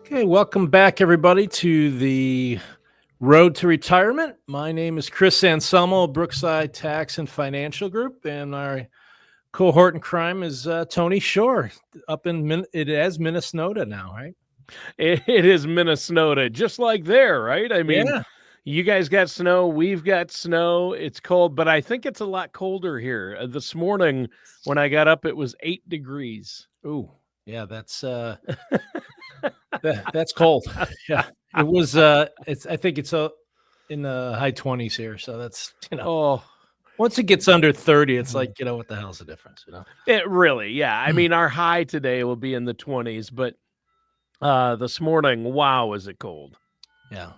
Okay, welcome back, everybody, to the Road to Retirement. My name is Chris Anselmo, Brookside Tax and Financial Group, and our cohort in crime is Tony Shore, up in it is Minnesota now, right? It is Minnesota, just like there, right? I mean, Yeah, you guys got snow, we've got snow. It's cold, but I think it's a lot colder here. This morning when I got up, it was 8 degrees. ooh, yeah, that's cold. Yeah, it was. It's I think it's in the high 20s here, so that's Oh, once it gets under 30, it's like what the hell's the difference, it really, yeah. I mean, our high today will be in the 20s, but this morning, wow, is it cold. Yeah.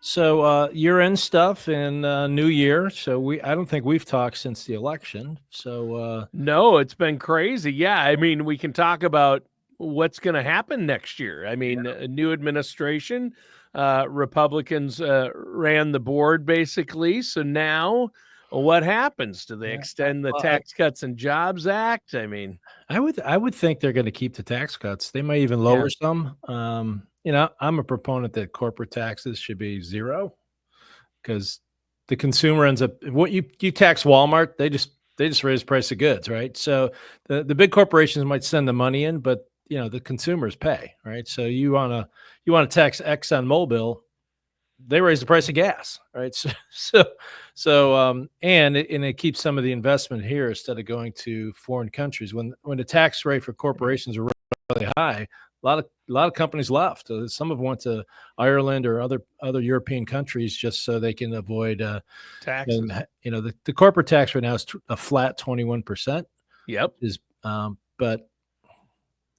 So year-end stuff and New Year. So I don't think we've talked since the election. So No, it's been crazy. Yeah, I mean, we can talk about what's going to happen next year. I mean, a new administration, Republicans ran the board basically. So now what happens? Do they yeah, extend the well, Tax Cuts and Jobs Act? I mean, I would think they're going to keep the tax cuts. They might even yeah, lower some. I'm a proponent that corporate taxes should be zero because the consumer ends up what you tax Walmart, they just raise the price of goods, right? So the big corporations might send the money in, but the consumers pay, right? So you want to tax ExxonMobil, they raise the price of gas, right? And it keeps some of the investment here instead of going to foreign countries. When the tax rate for corporations are really high, a lot of companies left. Some of them went to Ireland or other European countries just so they can avoid taxes. the corporate tax right now is a flat 21%. Yep. But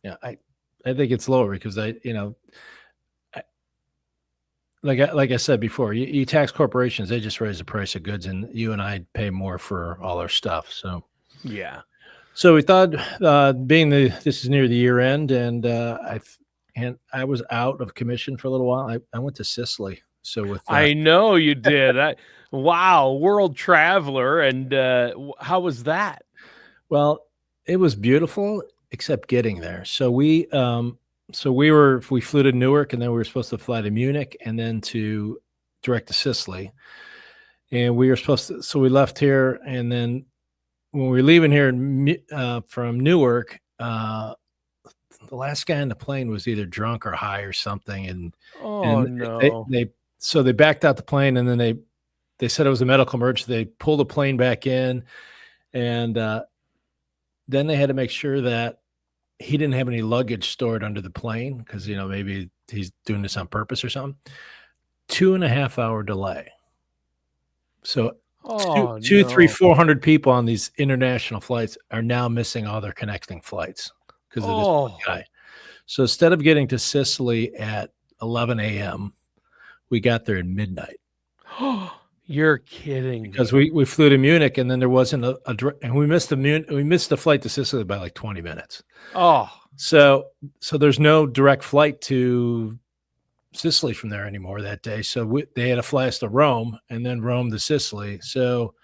yeah, I think it's lower because like I said before, you tax corporations, they just raise the price of goods, and you and I pay more for all our stuff. So Yeah. we thought, this is near the year end, and I was out of commission for a little while. I went to Sicily. So I know you did. Wow, world traveler. And how was that? well, it was beautiful except getting there. So we flew to Newark, and then we were supposed to fly to Munich and then to direct to Sicily. And we were supposed to, so we left here, and then when we were leaving here from Newark, the last guy on the plane was either drunk or high or something, Oh, and no. they backed out the plane, and then they said it was a medical emergency. They pulled the plane back in, and then they had to make sure that he didn't have any luggage stored under the plane because maybe he's doing this on purpose or something. 2.5 hour delay. So Oh, two, three, no. 400 people on these international flights are now missing all their connecting flights because of this one Oh. guy. So instead of getting to Sicily at 11 a.m., we got there at midnight You're kidding because me. we flew to Munich, and then there wasn't and we missed the flight to Sicily by like 20 minutes. Oh, So there's no direct flight to Sicily from there anymore that day. So they had to fly us to Rome and then Rome to Sicily. So,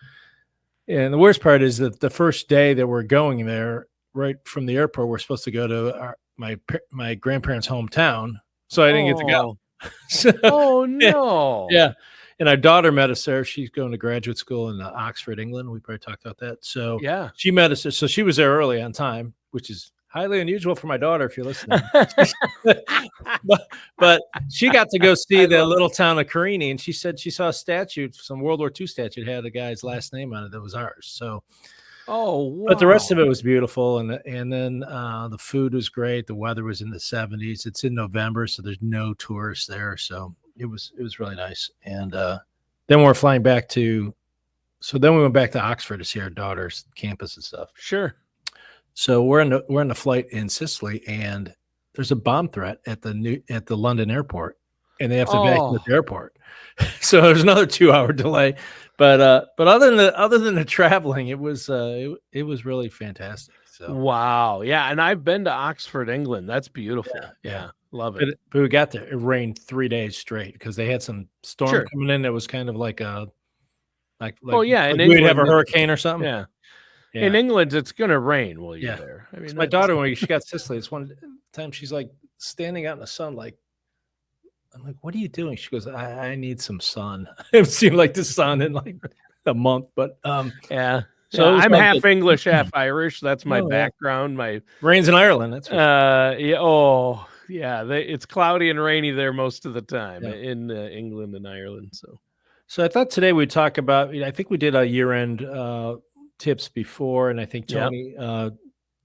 and the worst part is that the first day that we're going there, right from the airport, we're supposed to go to my grandparents' hometown. So I didn't get to go. oh, So, oh, yeah, no. yeah. And our daughter met us there. She's going to graduate school in Oxford, England. We probably talked about that. So Yeah. she met us. So she was there early on time, which is highly unusual for my daughter, if you're listening. but she got to go see the little town of Carini, and she said she saw a statue, some World War II statue, had a guy's last name on it that was ours. So, Oh, wow. but the rest of it was beautiful, and then the food was great. The weather was in the 70s. It's in November, so there's no tourists there. So it was really nice. And then we're flying back to. So then we went back to Oxford to see our daughter's campus and stuff. Sure. So we're in the flight in Sicily, and there's a bomb threat at the London airport, and they have to evacuate the airport. So there's another 2-hour delay. But other than the traveling, it was really fantastic. So Wow. Yeah. And I've been to Oxford, England. That's beautiful. yeah. Love it. But we got there. It rained 3 days straight because they had some storm Sure. coming in that was kind of like Oh, yeah. In we'd have England, a hurricane or something. yeah. Yeah. In England, it's going to rain while you're Yeah. there. I mean, My daughter, when she got to Sicily, it's one time she's like standing out in the sun, like I'm like, what are you doing? She goes, I need some sun. I haven't seen like the sun in like a month, but Yeah. so Yeah, it was I'm all good. half English, half Irish. That's my Oh yeah, background. My rains in Ireland. That's for sure. yeah, oh, yeah, it's cloudy and rainy there most of the time Yeah. in England and Ireland, so. So I thought today we'd talk about. I think we did a year-end tips before, and I think Yep.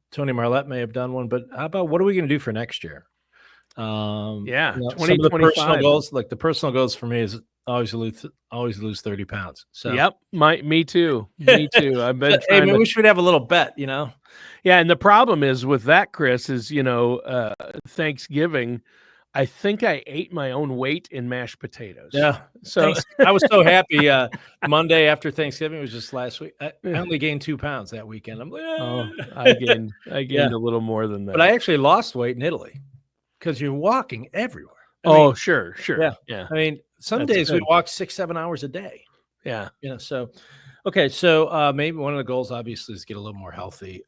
Tony Marlette may have done one. But how about what are we going to do for next year? Yeah, Some of the personal 2025. goals, like the personal goals for me, is always lose 30 pounds. So, Yep, me too. Me too. I've so been hey, trying maybe to. we should have a little bet. Yeah, and the problem is with that, Chris, is, Thanksgiving, I think I ate my own weight in mashed potatoes. Yeah. So Thanks. I was so happy. Monday after Thanksgiving was just last week. I only gained 2 pounds that weekend. I'm like, oh, "Ah." I Yeah, gained a little more than but I that. actually lost weight in Italy because you're walking everywhere. I mean, Oh, sure, yeah. yeah, I mean, some that's days we good. walk 6, 7 hours a day. Yeah, So okay. So maybe one of the goals obviously is get a little more healthy.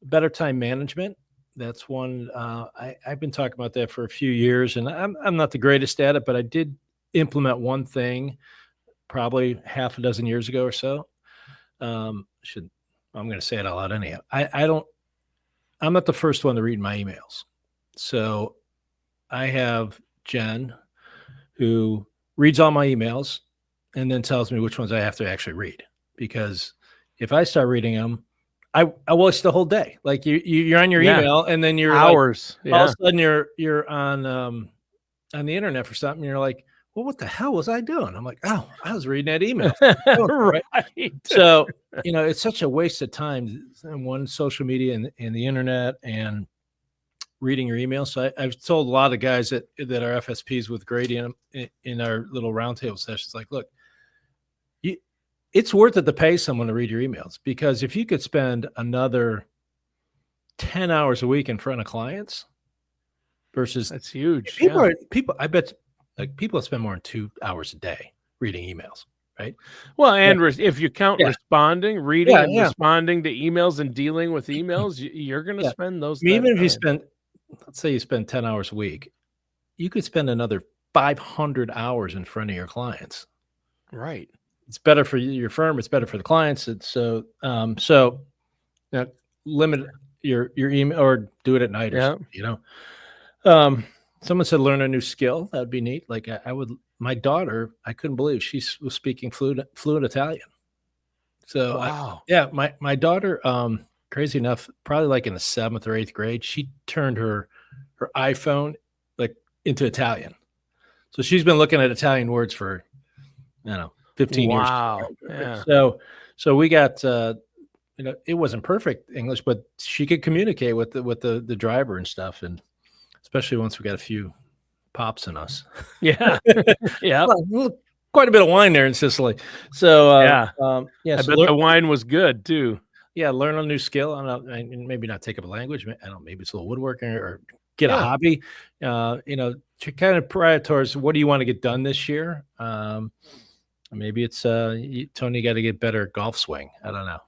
Better time management. That's one. I've been talking about that for a few years, and I'm not the greatest at it, but I did implement one thing probably half a dozen years ago or so. Should I'm going to say it out loud anyhow. I don't. I'm not the first one to read my emails, so I have Jen who reads all my emails and then tells me which ones I have to actually read. Because if I start reading them, I waste the whole day. Like you're on your yeah, email and then you're like hours, all of yeah. a sudden you're on the internet for something. And you're like, well, what the hell was I doing? I'm like, oh, I was reading that email. Right. Right. So it's such a waste of time. And one social media and the internet and reading your email. So I've told a lot of guys that are FSPs with Grady in our little roundtable sessions, like, look, you, it's worth it to pay someone to read your emails, because if you could spend another 10 hours a week in front of clients versus That's huge. Yeah. I bet like people spend more than 2 hours a day reading emails, right? Well, Yeah. and if you count Yeah. responding, reading Yeah. and Yeah. responding to emails and dealing with emails, you're going to Yeah. I spend mean, that even if you time. spend, let's say you spend 10 hours a week, you could spend another 500 hours in front of your clients. Right. It's better for your firm. It's better for the clients. It's so limit your email or do it at night or Yeah. something. Someone said learn a new skill. That'd be neat. Like I would. My daughter, I couldn't believe she was speaking fluent Italian. So Wow. my daughter, crazy enough, probably like in the 7th or 8th grade, she turned her iPhone like into Italian. So she's been looking at Italian words for, I don't know, 15 years. Wow. Yeah. So we got, it wasn't perfect English, but she could communicate with the driver and stuff. And especially once we got a few pops in us. Yeah. Yeah. Well, quite a bit of wine there in Sicily. So, Yeah. yeah. I So bet the wine was good too. yeah, learn a new skill. And maybe not take up a language. I don't know, maybe it's a little woodworking or get a Yeah. hobby. To kind of prior towards what do you want to get done this year? Maybe it's Tony got to get better at golf swing. I don't know.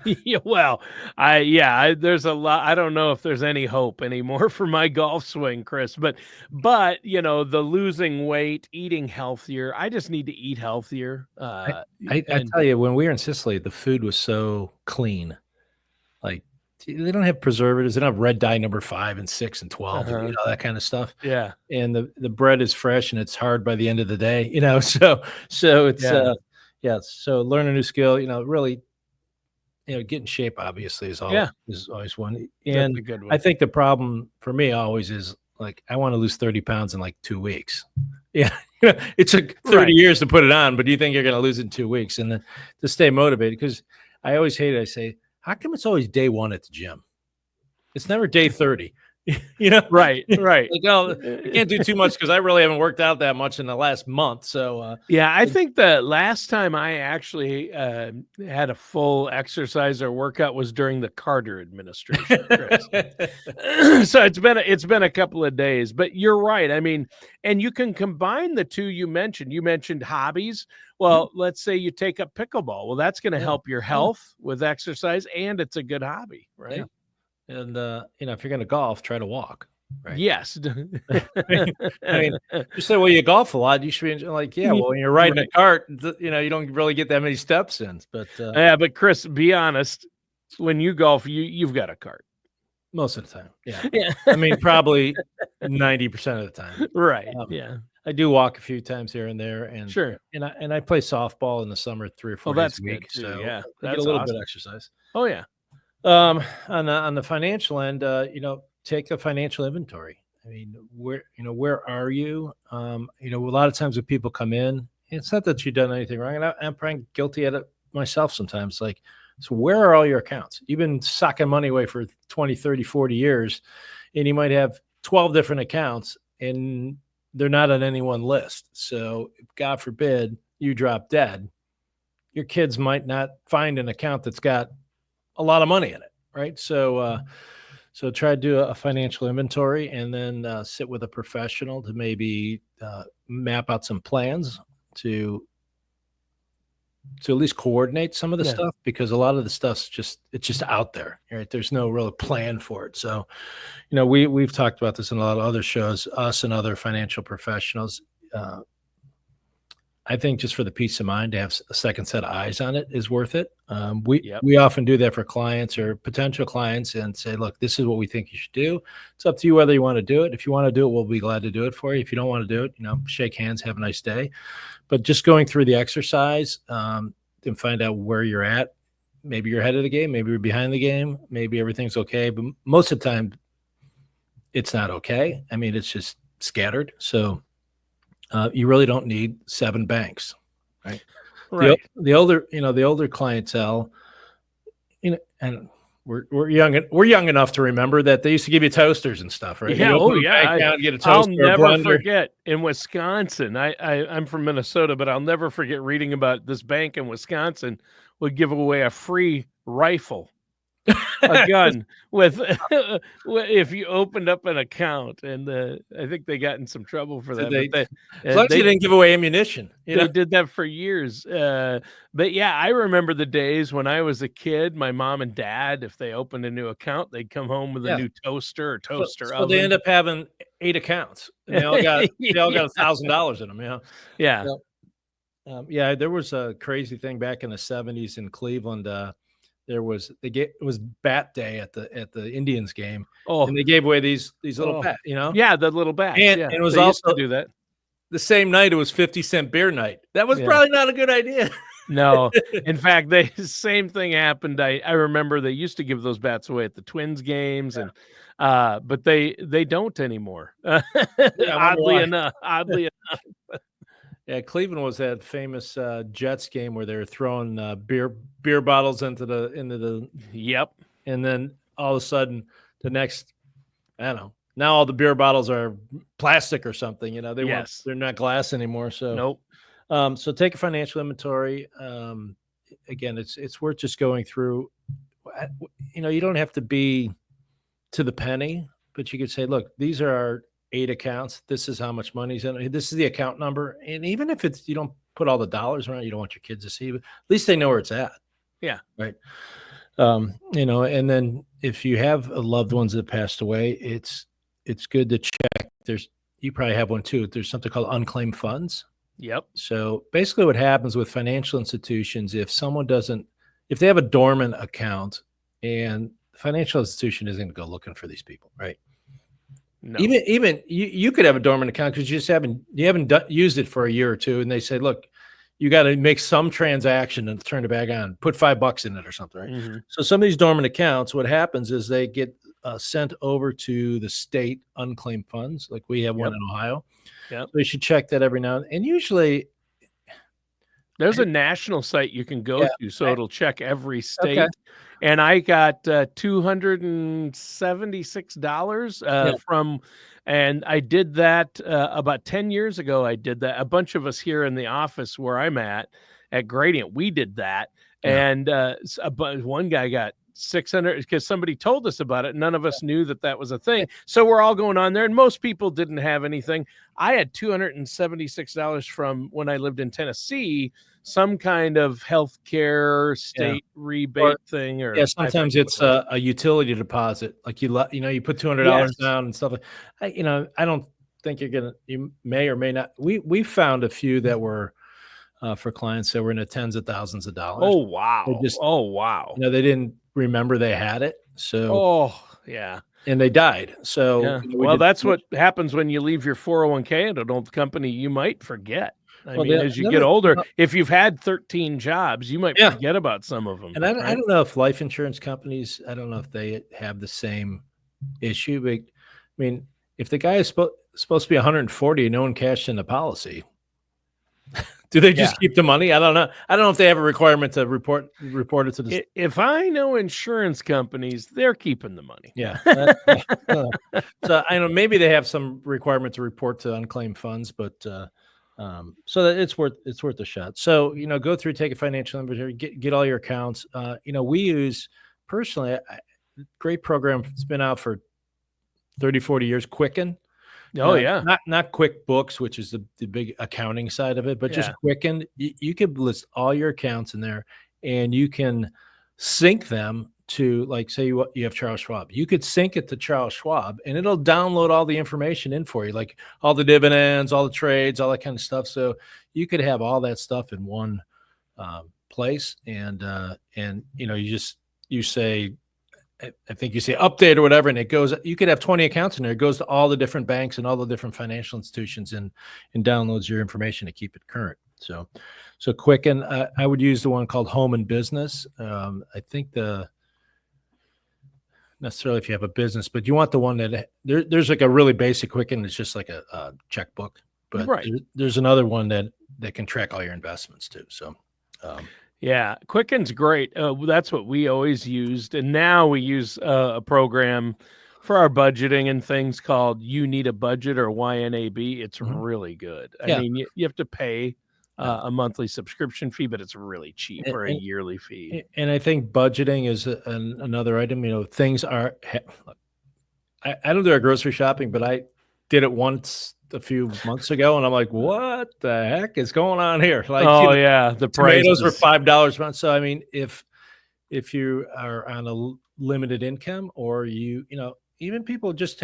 Yeah, well, there's a lot. I don't know if there's any hope anymore for my golf swing, Chris. But the losing weight, eating healthier. I just need to eat healthier. I And tell you, when we were in Sicily, the food was so clean. Like they don't have preservatives. They don't have red dye number 5 and 6 and 12, and that kind of stuff. yeah, And the bread is fresh and it's hard by the end of the day. So it's yeah, yeah. So learn a new skill. Really, get in shape obviously yeah, is always one. that's And a good I one. think the problem for me always is like I want to lose 30 pounds in like 2 weeks. Yeah. It took 30 Right. years to put it on, but do you think you're going to lose it in 2 weeks? And then to stay motivated, because I always hate it. I say, how come it's always day 1 at the gym? It's never day 30. Right, right. Like, oh, I can't do too much because I really haven't worked out that much in the last month. So Yeah, I think the last time I actually had a full exercise or workout was during the Carter administration, Chris. So it's been a couple of days, but you're right. I mean, and you can combine the two you mentioned. You mentioned hobbies. Well, let's say you take up pickleball. Well, that's going to yeah, help your yeah, health with exercise, and it's a good hobby, yeah. right? And if you're going to golf, try to walk. Right. Yes. I mean, you say, well, you golf a lot. You should be like, yeah, Yeah, well, when you're riding a right. cart, you don't really get that many steps in, but Yeah, but Chris, be honest, when you golf, you've got a cart. most of the time, yeah. Yeah. I mean, probably 90% of the time. Right. Um, Yeah. I do walk a few times here and there, and Sure. I play softball in the summer 3 or Oh, 4 days that's a good week, too. so Yeah. I get a That's little bit of awesome. exercise. Oh, yeah. On the financial end, take a financial inventory. I mean, where are you? A lot of times when people come in, it's not that you've done anything wrong, and I'm probably guilty at it myself sometimes. Like, so where are all your accounts? You've been socking money away for 20, 30, 40 years, and you might have 12 different accounts, and they're not on any one list. So, God forbid you drop dead, your kids might not find an account that's got a lot of money in it, right? So try to do a financial inventory, and then sit with a professional to maybe map out some plans to at least coordinate some of the Yeah. stuff, because a lot of the stuff's it's just out there, right? There's no real plan for it. So, we've talked about this in a lot of other shows, us and other financial professionals. Uh, I think just for the peace of mind to have a second set of eyes on it is worth it. We Yep. we often do that for clients or potential clients and say, look, this is what we think you should do. It's up to you whether you want to do it. If you want to do it, we'll be glad to do it for you. If you don't want to do it, shake hands, have a nice day. But just going through the exercise, and find out where you're at. Maybe you're ahead of the game. Maybe you're behind the game. Maybe everything's okay. But most of the time, it's not okay. I mean, it's just scattered. So you really don't need 7 banks, right? Right. The older clientele, and we're young enough to remember that they used to give you toasters and stuff, right? Yeah. You Oh, open a yeah. bank account, get a I'll toaster, a never blender. forget in Wisconsin. I'm from Minnesota, but I'll never forget reading about this bank in Wisconsin would give away a free rifle, a gun with if you opened up an account, and I think they got in some trouble for Did that, but they, as long as you they didn't give away ammunition, they did that for years. But yeah, I remember the days when I was a kid. My mom and dad, if they opened a new account, they'd come home with a yeah. new toaster or toaster So they oven. end up having 8 accounts, and they all Yeah, got $1,000 in them. yeah. Yeah, there was a crazy thing back in the 70s in Cleveland. It was Bat Day at the Indians game, and Oh, they gave away these little oh, bat. yeah. The little bats. And Yeah, it was they used to also do that. the same night. It was 50-cent beer night. That was Yeah. probably not a good idea. No, in fact, they same thing happened. I remember they used to give those bats away at the Twins games, and but they don't anymore. Yeah, I wonder Oddly why. enough, oddly. Yeah, Cleveland was that famous Jets game where they were throwing beer bottles Yep. and then all of a sudden the next, I don't know. Now all the beer bottles are plastic or something. Yes. They're not glass anymore. So, Nope. so take a financial inventory. Again, it's worth just going through. You don't have to be to the penny, but you could say, look, these are our 8 accounts. This is how much money's in it. This is the account number. And even if you don't put all the dollars around, you don't want your kids to see, but at least they know where it's at. Yeah. Right. And then if you have loved ones that passed away, it's good to check. You probably have one too. There's something called unclaimed funds. Yep. So basically what happens with financial institutions, if they have a dormant account, and the financial institution isn't going to go looking for these people, right? No. Even you could have a dormant account because you haven't used it for a year or two, and they say, look, you got to make some transaction and turn it back on, put $5 in it or something, right? Mm-hmm. So some of these dormant accounts, what happens is they get sent over to the state unclaimed funds, like we have one in Ohio. Yep. So you should check that every now and usually there's a national site you can go to, so it'll check every state. Okay. And I got $276 from, and I did that about 10 years ago. I did that. A bunch of us here in the office where I'm at Gradient, we did that. Yeah. And but one guy got 600 because somebody told us about it. None of us knew that was a thing. So we're all going on there, and most people didn't have anything. I had $276 from when I lived in Tennessee. some kind of healthcare Yeah. state Or rebate thing, yeah, or I sometimes forget what it's it was. a utility deposit. Like you put $200 Yes. down and stuff like. I don't think you may or may not. We found a few that were for clients that were in the tens of thousands of dollars. Oh, They wow. just Oh, wow. they didn't remember they had it. So Oh, yeah. and they died. So Yeah. we Well, did. that's what happens when you leave your 401k at an old company. You might forget. I Well, mean, as you get other, older, if you've had 13 jobs, you might yeah. forget about some of them, And I right? don't know if life insurance companies, I don't know if they have the same issue. But I mean, if the guy is supposed to be 140 and no one cashed in the policy, do they Yeah. just keep the money? I don't know. I don't know if they have a requirement to report it to the. If I know insurance companies, they're keeping the money. Yeah. So I know maybe they have some requirement to report to unclaimed funds, but so that it's worth a shot. So go through, take a financial inventory, get all your accounts. We use personally great program. It's been out for 30, 40 years. Quicken. Oh, yeah. Not QuickBooks, which is the big accounting side of it, but just Yeah. Quicken. You could list all your accounts in there, and you can sync them to, like, say you have Charles Schwab. You could sync it to Charles Schwab, and it'll download all the information in for you, like all the dividends, all the trades, all that kind of stuff. So you could have all that stuff in one place, and you say, I think you say update or whatever, and it goes. You could have 20 accounts in there. It goes to all the different banks and all the different financial institutions, and downloads your information to keep it current. So Quicken. I would use the one called Home and Business. I think necessarily if you have a business, but you want the one that there's like a really basic Quicken. It's just like a checkbook, but Right. there's another one that can track all your investments too. So. Yeah, Quicken's great. That's what we always used, and now we use a program for our budgeting and things called You Need a Budget, or YNAB. It's Mhm. really good. I Yeah. mean, you have to pay Yeah. a monthly subscription fee, but it's really cheap, And, or a and yearly fee. and I think budgeting is another item. Things are. I don't do our grocery shopping, but I did it once a few months ago, and I'm like, "What the heck is going on here?" Like, Oh yeah, the tomatoes are prices. $5 a month. So I mean, if you are on a limited income, or even people just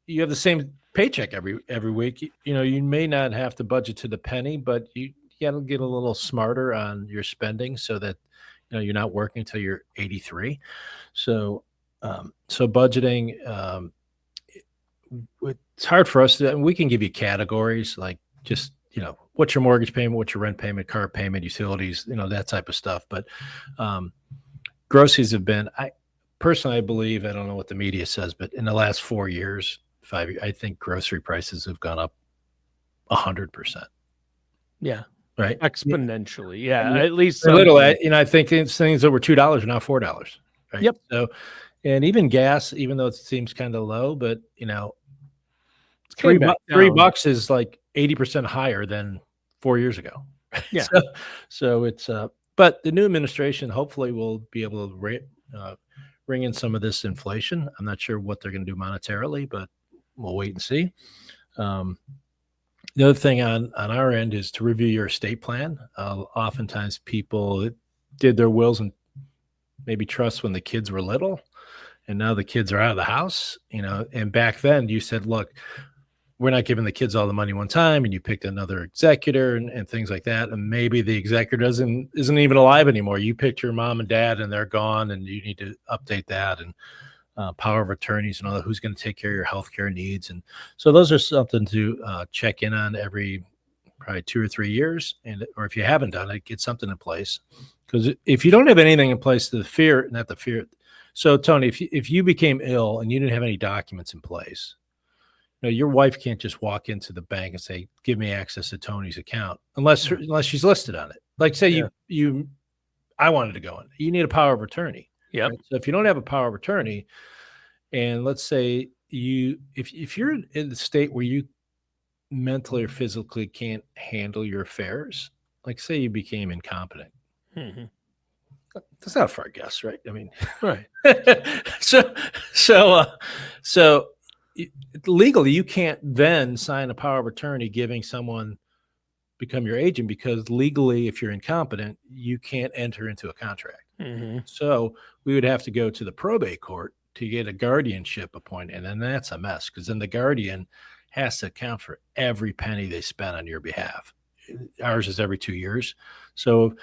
you have the same paycheck every week. You may not have to budget to the penny, but you got to get a little smarter on your spending so that you're not working until you're 83. So budgeting. It's hard for us to. We can give you categories like just what's your mortgage payment, what's your rent payment, car payment, utilities, that type of stuff. But groceries have been. I personally, I believe, I don't know what the media says, but in the last 4 years, 5 years, I think grocery prices have gone up 100%. Yeah, Right, exponentially. Yeah, and at least a little. something. I think things that were $2 are now $4. Right. Yep. So, and even gas, even though it seems kind of low, but It came back three down. bucks is like 80% higher than 4 years ago. Yeah. So it's but the new administration hopefully will be able to bring in some of this inflation. I'm not sure what they're going to do monetarily, but we'll wait and see. The other thing on our end is to review your estate plan. Oftentimes people did their wills and maybe trusts when the kids were little, and now the kids are out of the house, and back then you said, look, we're not giving the kids all the money one time, and you picked another executor and things like that. And maybe the executor isn't even alive anymore. You picked your mom and dad and they're gone, and you need to update that, and power of attorneys and all that, who's going to take care of your healthcare needs. And so those are something to check in on every probably 2 or 3 years. Or if you haven't done it, get something in place. Because if you don't have anything in place, not the fear. So Tony, if you became ill and you didn't have any documents in place, your wife can't just walk into the bank and say, "Give me access to Tony's account," unless she's listed on it. Like, say I wanted to go in. You need a power of attorney. Yep. Right? So if you don't have a power of attorney, and let's say if you're in the state where you mentally or physically can't handle your affairs, like say you became incompetent, Mm-hmm. that's not a far guess, right? I mean, Right. so legally, you can't then sign a power of attorney giving someone become your agent because legally, if you're incompetent, you can't enter into a contract. Mm-hmm. So we would have to go to the probate court to get a guardianship appointed. And then that's a mess because then the guardian has to account for every penny they spent on your behalf. Ours is every 2 years. So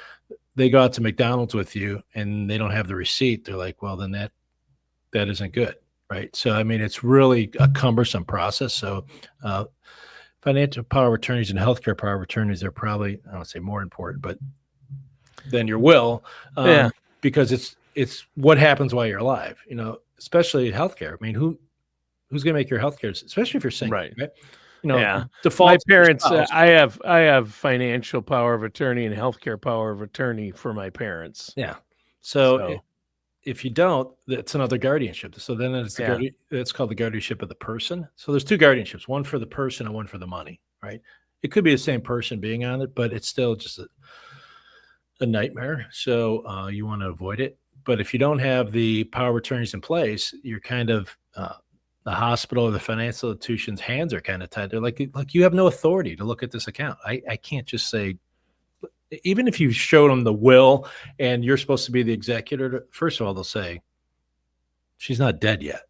they go out to McDonald's with you and they don't have the receipt. They're like, well, then that isn't good. Right. So, I mean, it's really a cumbersome process. So, financial power of attorneys and healthcare power of attorneys are probably, I don't say more important, but than your will, Yeah. because it's what happens while you're alive, especially healthcare. I mean, who's going to make your healthcare, especially if you're single, Right. right? Yeah. Default My to your parents, spouse. I have financial power of attorney and healthcare power of attorney for my parents. Yeah. So, So, if you don't, it's another guardianship. So then yeah. it's called the guardianship of the person. So there's two guardianships, one for the person and one for the money, right? It could be the same person being on it, but it's still just a nightmare. So you want to avoid it. But if you don't have the power of attorneys in place, you're kind of the hospital or the financial institution's hands are kind of tied. They're like you have no authority to look at this account. I can't just say, even if you showed them the will and you're supposed to be the executor, first of all, they'll say she's not dead yet.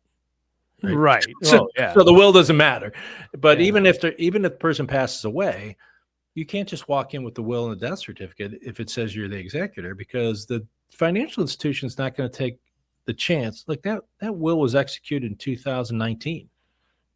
Right. So, Oh, yeah. so the will doesn't matter. But Yeah. even if the person passes away, you can't just walk in with the will and the death certificate if it says you're the executor, because the financial institution is not going to take the chance. Like that will was executed in 2019.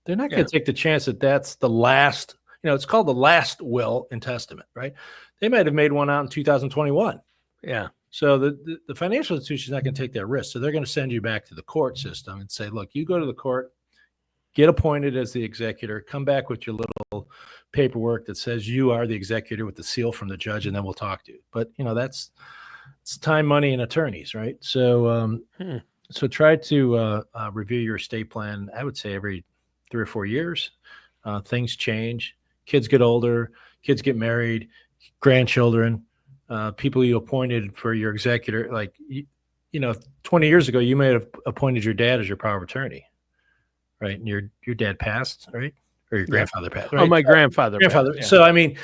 They're not going to take the chance that that's the last. It's called the last will and testament, right? They might have made one out in 2021. Yeah. So the financial institution is not going to take that risk. So they're going to send you back to the court system and say, look, you go to the court, get appointed as the executor, come back with your little paperwork that says you are the executor with the seal from the judge, and then we'll talk to you. But it's time, money, and attorneys, right? So so try to review your estate plan. I would say every 3 or 4 years. Things change. Kids get older. Kids get married. Grandchildren. People you appointed for your executor, like 20 years ago, you may have appointed your dad as your power of attorney, right? And your dad passed, right? Or your grandfather passed, right? Oh, my grandfather. Passed, yeah. So, I mean,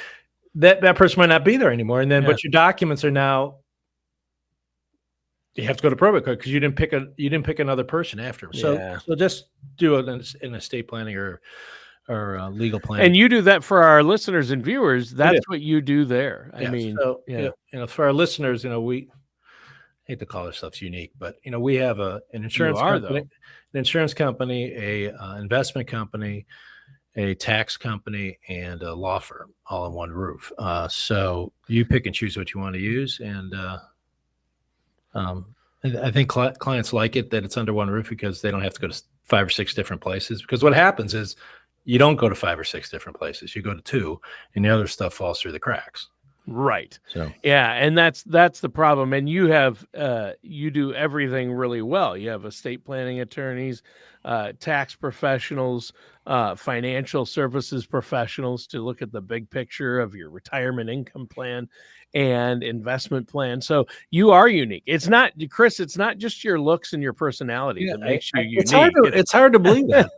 that person might not be there anymore. And then, but your documents are now, you have to go to probate court because you didn't pick another person after him. So just do it in estate planning or legal planning. And you do that for our listeners and viewers. That's what you do there. I mean, for our listeners, we hate to call ourselves unique, but we have an insurance company, a investment company, a tax company, and a law firm all in one roof. So you pick and choose what you want to use, and I think clients like it that it's under one roof because they don't have to go to 5 or 6 different places. Because what happens is you don't go to 5 or 6 different places; you go to 2, and the other stuff falls through the cracks. Right. So and that's the problem. And you have you do everything really well. You have estate planning attorneys, tax professionals, financial services professionals to look at the big picture of your retirement income plan and investment plan. So you are unique. It's not, Chris, it's not just your looks and your personality that makes you unique. It's hard to believe that,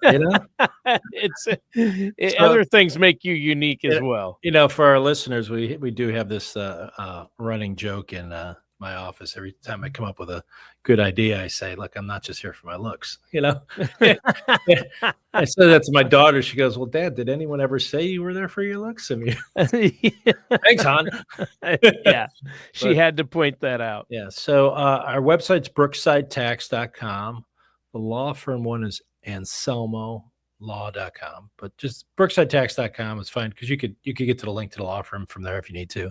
other things make you unique as well. For our listeners, we do have this running joke in my office. Every time I come up with a good idea, I say, look, I'm not just here for my looks, I said that to my daughter. She goes, well, Dad, did anyone ever say you were there for your looks? I mean, thanks, hon. She had to point that out. Yeah. So our website's brooksidetax.com. The law firm one is anselmolaw.com, but just brooksidetax.com is fine because you could get to the link to the law firm from there if you need to.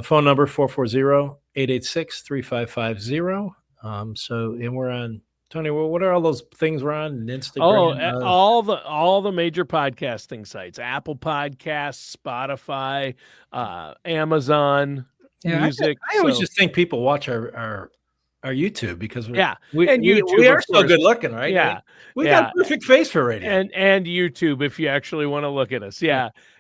Phone number 440-886-3550. And we're on, Tony, what are all those things we're on? Instagram? All the major podcasting sites: Apple Podcasts, Spotify, Amazon Music. I always just think people watch our YouTube because we YouTube, are so good looking, right? Yeah, we got a perfect face for radio. And YouTube, if you actually want to look at us,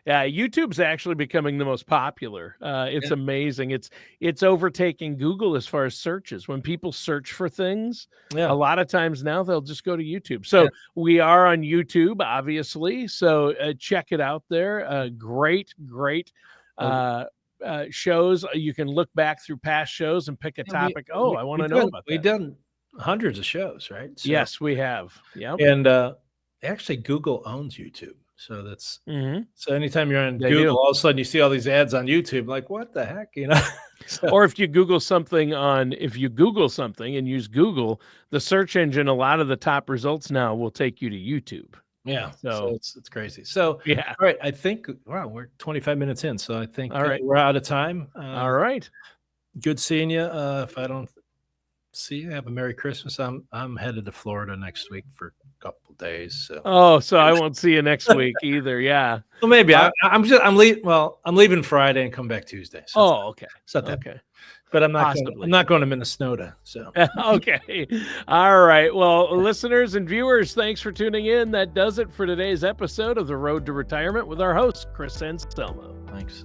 YouTube's actually becoming the most popular. It's amazing. It's overtaking Google as far as searches. When people search for things, a lot of times now they'll just go to YouTube. So we are on YouTube, obviously. So check it out there. Great Okay. shows. You can look back through past shows and pick a Yeah, topic. Oh, I want to know about we've that. done hundreds of shows, right? So Yes, we have. Yep. and, actually, Google owns YouTube, so that's Hmm. so anytime you're on They do. Google, all of a sudden you see all these ads on YouTube, like, "What the heck?" You know? So Or if you Google something and use Google, the search engine, a lot of the top results now will take you to YouTube. yeah, so So it's crazy. So, yeah. all right, I think wow, we're 25 minutes in, so I think, All right. we're out of time. All right. Good seeing you. If I don't see you, have a Merry Christmas. I'm headed to Florida next week for a couple days, so Oh, so I won't see you next week either. Yeah. well, maybe Uh, I'm leaving Friday and come back Tuesday, so oh, okay. it's not that Okay. but I'm Possibly. not going to Minnesota, so Okay. All right. Well, listeners and viewers, thanks for tuning in. That does it for today's episode of The Road to Retirement with our host, Chris Anselmo. thanks.